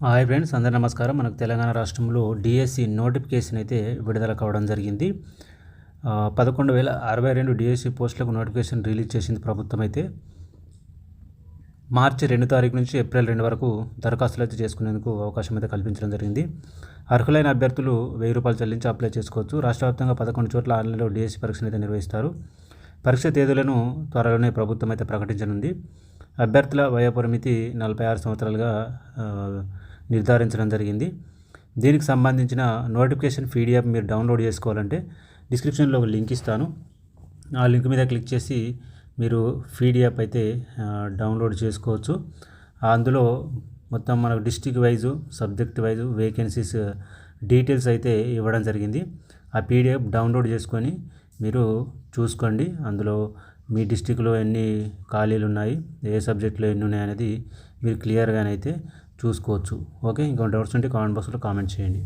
Hi friends, అందరి నమస్కారం. మనకు తెలంగాణ రాష్ట్రంలో డిఎస్సి నోటిఫికేషన్ అయితే విడుదల కావడం జరిగింది. 11,062 డిఎస్సి పోస్టులకు నోటిఫికేషన్ రిలీజ్ చేసింది ప్రభుత్వం. అయితే మార్చి 2 తారీఖు నుంచి ఏప్రిల్ 2 వరకు దరఖాస్తులు అయితే చేసుకునేందుకు అవకాశం అయితే కల్పించడం జరిగింది. అర్హులైన అభ్యర్థులు ₹1000 చెల్లించి అప్లై చేసుకోవచ్చు. రాష్ట్ర వ్యాప్తంగా 11 చోట్ల ఆన్లైన్లో డిఎస్సి పరీక్షను అయితే నిర్వహిస్తారు. పరీక్ష తేదీలను త్వరలోనే ప్రభుత్వం అయితే ప్రకటించనుంది. అభ్యర్థుల వయోపరిమితి 46 సంవత్సరాలుగా నిర్ధారించడం జరిగింది. దీనికి సంబంధించిన నోటిఫికేషన్ పీడిఎఫ్ మీరు డౌన్లోడ్ చేసుకోవాలంటే డిస్క్రిప్షన్లో ఒక లింక్ ఇస్తాను. ఆ లింక్ మీద క్లిక్ చేసి మీరు పీడిఎఫ్ అయితే డౌన్లోడ్ చేసుకోవచ్చు. అందులో మొత్తం మనకు district wise, subject wise, vacancies details అయితే ఇవ్వడం జరిగింది. ఆ పీడిఎఫ్ డౌన్లోడ్ చేసుకొని మీరు చూసుకోండి. అందులో మీ డిస్టిక్లో ఎన్ని ఖాళీలు ఉన్నాయి, ఏ సబ్జెక్టులో ఎన్ని ఉన్నాయి అనేది మీరు క్లియర్గానైతే చూసుకోవచ్చు. ఓకే, ఇంకో డౌట్స్ ఉంటే కామెంట్ బాక్స్లో కామెంట్ చేయండి.